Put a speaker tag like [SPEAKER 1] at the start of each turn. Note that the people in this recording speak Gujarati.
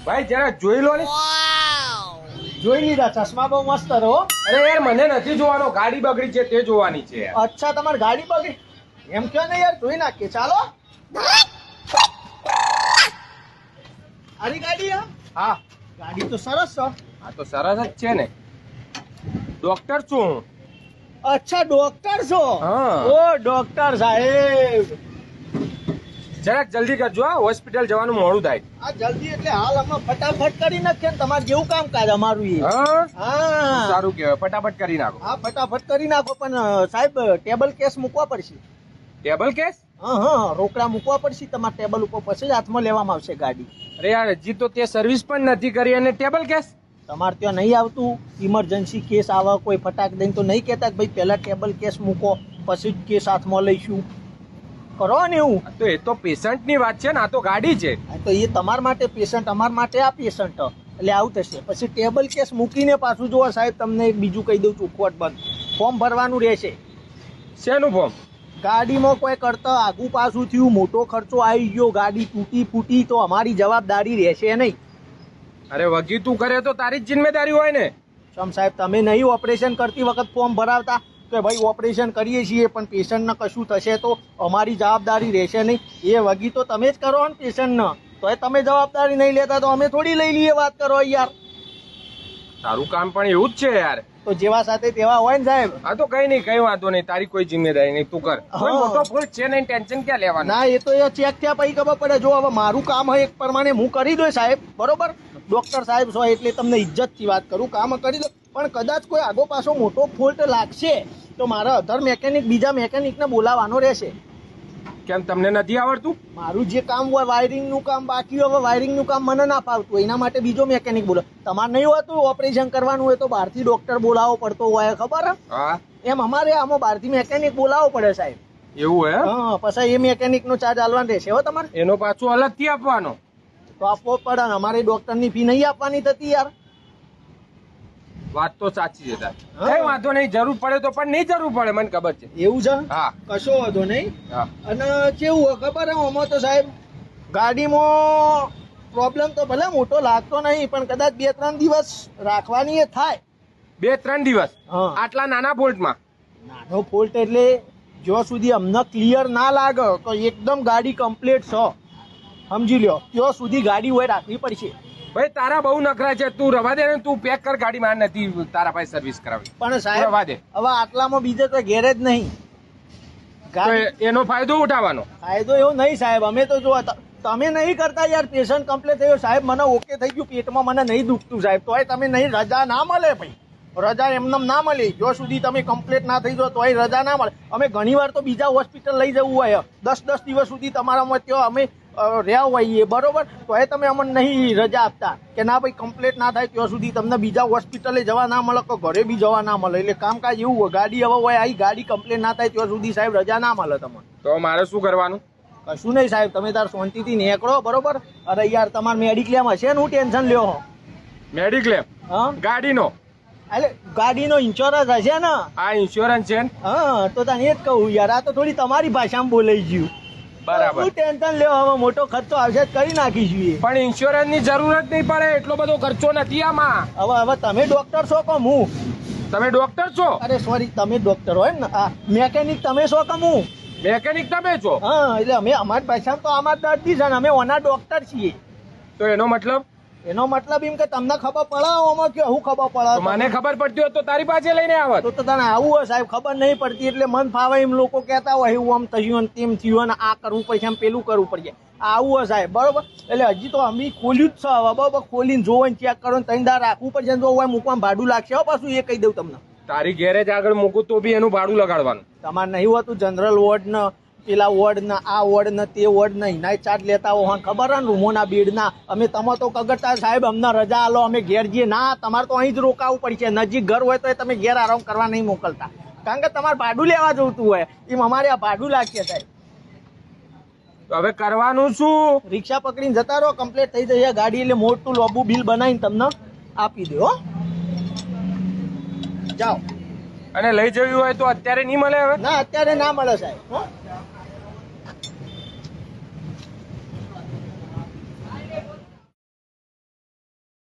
[SPEAKER 1] ભાઈ જરા જોઈ લો ને.
[SPEAKER 2] જોઈ લીધા, ચશ્મા બહુ મસ્ત રહો.
[SPEAKER 1] અરે યાર મને નથી જોવાનો, ગાડી બગડી છે તે જોવાની છે યાર.
[SPEAKER 2] અચ્છા, તમારી ગાડી બગડી એમ કયો ને યાર, જોઈ નાખીએ. ચાલો આરી ગાડી હે?
[SPEAKER 1] હા
[SPEAKER 2] ગાડી તો સરસ છે.
[SPEAKER 1] હા તો સરસ જ છે ને. ડોક્ટર છું હું.
[SPEAKER 2] અચ્છા, ડોક્ટર છો?
[SPEAKER 1] હા.
[SPEAKER 2] ઓ ડોક્ટર સાહેબ,
[SPEAKER 1] જરાક જલ્દી કરજો, હા હોસ્પિટલ જવાનું મોડું થાય.
[SPEAKER 2] આ જલ્દી એટલે હાલ અમે ફટાફટ કરી નાખીએ ને, તમારે જેવું કામકાજ અમારું એ.
[SPEAKER 1] હા
[SPEAKER 2] હા
[SPEAKER 1] સારું કહેવાય, ફટાફટ કરી નાખો.
[SPEAKER 2] હા, ફટાફટ કરી નાખો. પણ સાહેબ ટેબલ કેસ મૂકવા પડશે.
[SPEAKER 1] Table case?
[SPEAKER 2] હા, રોકડા મૂકવા પડશે તમારા ટેબલ ઉપર, પછી જ હાથમાં લેવામાં આવશે ગાડી.
[SPEAKER 1] અરે યાર હજી તો તે સર્વિસ પણ નથી કરી અને ટેબલ કેસ?
[SPEAKER 2] તમારે ત્યાં નહીં આવતું? ઇમરજન્સી કેસ આવે કોઈ ફટાક દઈને તો નહીં કહેતા કે ભાઈ પહેલા ટેબલ કેસ મૂકો પછી જ કેસ હાથમાં લઈશું? કરો ને એવું.
[SPEAKER 1] તો એ તો પેશન્ટ ની વાત છે ને, આ તો ગાડી છે.
[SPEAKER 2] હા, તો એ તમારા માટે પેશન્ટ, અમારા માટે આ પેશન્ટ, એટલે આવું થશે. પછી ટેબલ કેસ મૂકીને પાછું જોવો સાહેબ, તમને એક બીજું કહી દઉં, ચોખવટ બંધ. ફોર્મ ભરવાનું રહેશે.
[SPEAKER 1] શેનું ફોર્મ?
[SPEAKER 2] ગાડીમાં કોઈ કરતા આગું પાછું થયું, મોટો ખર્ચો આવી ગયો, ગાડી તૂટી ફૂટી, તો અમારી જવાબદારી રહેશે નહીં.
[SPEAKER 1] અરે વગી તું કરે તો તારી જ જિમ્મેદારી હોય ને.
[SPEAKER 2] સમ સાહેબ, તમે નહીં ઓપરેશન કરતી વખત ફોર્મ ભરાવતા કે ભાઈ ઓપરેશન કરીએ છીએ પણ પેશન્ટને કશું થશે તો અમારી જવાબદારી રહેશે નહીં? એ વગી તો તમે જ કરો ને પેશન્ટને, તો એ તમે જવાબદારી નહીં લેતા તો અમે થોડી લઈ લઈએ? વાત કરો યાર.
[SPEAKER 1] તારું કામ પણ એવું જ છે યાર.
[SPEAKER 2] તો જેવા સાથે તેવા હોય ને સાહેબ.
[SPEAKER 1] હા તો કઈ નહીં, કઈ વાંધો નહીં, તારી કોઈ જિમ્મેદારી નહીં, તું કર. કોઈ મોટો ફોલ્ટ છે નહીં, ટેન્શન ક્યાં લેવાનું?
[SPEAKER 2] ના, એ તો એ ચેક થયા પછી ખબર પડે. જો હવે મારું કામ હોય એક પ્રમાણે હું કરી દઉં સાહેબ, બરોબર? ડોક્ટર સાહેબ છો એટલે તમને ઇજ્જતથી વાત કરું, કામ કરી દો. પણ કદાચ કોઈ આગો પાછો મોટો ફોલ્ટ લાગશે તો મારા અધર મેકેનિક, બીજા મેકેનિકને બોલાવવાનો રહેશે.
[SPEAKER 1] કેમ તમને નથી આવડતું?
[SPEAKER 2] મારું જે કામ હોય વાયરિંગનું કામ બાકી હોય, વાયરિંગનું કામ મને ના ફાવતું, એના માટે બીજો મેકેનિક બોલો. તમારે નહીં હોતું ઓપરેશન કરવાનું હોય તો બહારથી ડોક્ટર બોલાવવો પડતો હોય, ખબર?
[SPEAKER 1] હા
[SPEAKER 2] એમ અમારે આમાં બહારથી મેકેનિક બોલાવવો પડે સાહેબ.
[SPEAKER 1] એવું હે?
[SPEAKER 2] હા, પછી એ મેકેનિકનો ચાર્જ આલવાનો રહેશે હો તમારે.
[SPEAKER 1] એનો પાછો અલગથી આપવાનો?
[SPEAKER 2] તો આપવો પડે ને, અમારે ડોક્ટરની ફી નહીં આપવાની થતી યાર.
[SPEAKER 1] વાત તો સાચી છે તારી. કઈ વાંધો નહીં, જરૂર પડે તો પણ નહીં જરૂર પડે, મને ખબર છે.
[SPEAKER 2] એવું છે?
[SPEAKER 1] હા
[SPEAKER 2] કશો વાંધો નહીં.
[SPEAKER 1] હા.
[SPEAKER 2] અને કેવું હોય ખબર હે, આમાં તો સાહેબ ગાડીમાં પ્રોબ્લેમ તો ભલે મોટો લાગતો નહીં, પણ કદાચ 2-3 દિવસ રાખવાની એ થાય.
[SPEAKER 1] 2-3 દિવસ?
[SPEAKER 2] હા.
[SPEAKER 1] આટલા નાના ફોલ્ટમાં?
[SPEAKER 2] નાનો ફોલ્ટ એટલે જ્યાં સુધી અમને ક્લિયર ના લાગે તો એકદમ ગાડી કમ્પ્લીટ છે, સમજી લ્યો, ત્યાં સુધી ગાડી હોય રાખવી પડશે.
[SPEAKER 1] ભાઈ તારા બહુ નખરા છે, તું રવા દે ને, તું પેક કર ગાડી. મારે નથી તારા પાસે સર્વિસ કરાવી.
[SPEAKER 2] પણ સાહેબ
[SPEAKER 1] રવા દે.
[SPEAKER 2] હવે આટલામાં બીજે તો ગેરેજ નહીં.
[SPEAKER 1] તો એનો ફાયદો ઉઠાવવાનો?
[SPEAKER 2] ફાયદો એવો નહીં સાહેબ, અમે તો જો તમે નહીં કરતા યાર. પેશન્ટ કમ્પ્લીટ થયો સાહેબ, મને ઓકે થઈ ગયું, પેટમાં મને નહીં દુખતું સાહેબ, તોય તમે નહીં, રજા ના મળે ભાઈ. રજા એમને ના મળે, જો સુધી તમે કમ્પ્લીટ ના થઈ જાઓ તોય રજા ના મળે. અમે ઘણી વાર તો બીજા હોસ્પિટલ લઈ જવું હોય, 10 દિવસ સુધી તમારામાં ત્યાં અમે રહ્યા હોઈએ, બરોબર? તો એ તમે અમને નહીં રજા આપતા કે ના ભાઈ કમ્પ્લીટ ના થાય ત્યાં સુધી તમને બીજા હોસ્પિટલે જવા ના મળે કે ઘરે બી જવા ના મળે. એટલે કામકાજ એવું હોય, ગાડી હવે હોય આવી, ગાડી કમ્પ્લીટ ના થાય ત્યાં સુધી સાહેબ રજા ના મળે તમને.
[SPEAKER 1] તો મારે શું કરવાનું?
[SPEAKER 2] કશું નહીં સાહેબ, તમે તાર શાંતિથી નીકળો, બરોબર? અરે યાર તમારે મેડિક્લેમ હશે ને, હું ટેન્શન લ્યો હો.
[SPEAKER 1] મેડિક્લેમ?
[SPEAKER 2] હા,
[SPEAKER 1] ગાડીનો?
[SPEAKER 2] એટલે ગાડીનો ઇન્સ્યોરન્સ હશે ને?
[SPEAKER 1] આ ઇન્સ્યોરન્સ છે ને?
[SPEAKER 2] હા, તો તને એ જ કહું યાર, આ તો થોડી તમારી ભાષામાં બોલાઈ ગયું.
[SPEAKER 1] બરાબર.
[SPEAKER 2] હું ટેન્શન લ્યો, હવે મોટો ખર્ચો આવશે કરી નાખીશું.
[SPEAKER 1] પણ ઇન્સ્યોરન્સ ની જરૂરત નહીં પડે, એટલો બધો ખર્ચો નથી આમાં.
[SPEAKER 2] હવે તમે ડોક્ટર છો કે હું?
[SPEAKER 1] તમે ડોક્ટર છો?
[SPEAKER 2] અરે સોરી, તમે ડોક્ટર હોય ને, આ મેકેનિક તમે છો કે હું?
[SPEAKER 1] મેકેનિક તમે છો?
[SPEAKER 2] હા, એટલે અમે અમારી ભાષામાં તો અમારા દર્દી છે ને, અમે ઓના ડોક્ટર છીએ.
[SPEAKER 1] તો એનો મતલબ?
[SPEAKER 2] એનો મતલબ એમ કે તમને ખબર પડે આમાં કે હું ખબર
[SPEAKER 1] તો
[SPEAKER 2] પડે?
[SPEAKER 1] મને ખબર પડતી હોત તો તારી પાસે લઈને આવત.
[SPEAKER 2] તો તને આવું હોય સાહેબ, ખબર નહીં પડતી એટલે મન ફાવે એમ લોકો કહેતા હોય, એવું આમ થયું ને તેમ થયું ને આ કરવું પડશે, આમ પેલું કરવું પડશે, આવું હોય સાહેબ, બરોબર? એટલે હજી તો અમે ખોલ્યું જ છે હવે, બરોબર? ખોલીને જોવો ને ચેક કરો ને 3 દાડા રાખવું પડશે, જો હોય મૂકવામાં ભાડું લાગશે હો પાછું, એ કહી દઉં તમને.
[SPEAKER 1] તારી ગેરેજ આગળ મૂકું તો બી એનું ભાડું લગાડવાનું?
[SPEAKER 2] તમારે નહીં હોતું જનરલ વોર્ડ ને પેલા વોર્ડ ને આ વોર્ડ ને તે વોર્ડ ને એના ચાર્જ લેતા હો, ખબર ને? રૂમોના બેડના. અમે તમે તો કગરતા સાહેબ અમને રજા આલો, અમે ઘેર જઈએ. ના, તમારે તો અહીં જ રોકાવું પડશે. નજીક ઘર હોય તો તમે ઘેર આરામ કરવા નહીં મોકલતા, કારણ કે તમારે ભાડું લેવા જોતું હોય, એમ અમારે આ ભાડું લાગશે સાહેબ.
[SPEAKER 1] તો હવે કરવાનું શું?
[SPEAKER 2] રિક્ષા પકડીને જતા રહો, કમ્પ્લીટ થઈ જશે ગાડી એટલે મોટું લોબુ બિલ બનાવીને તમને આપી દો. જાઓ.
[SPEAKER 1] અને લઈ જવી હોય તો અત્યારે નહીં મળે હવે?
[SPEAKER 2] ના, અત્યારે ના મળે સાહેબ. હો.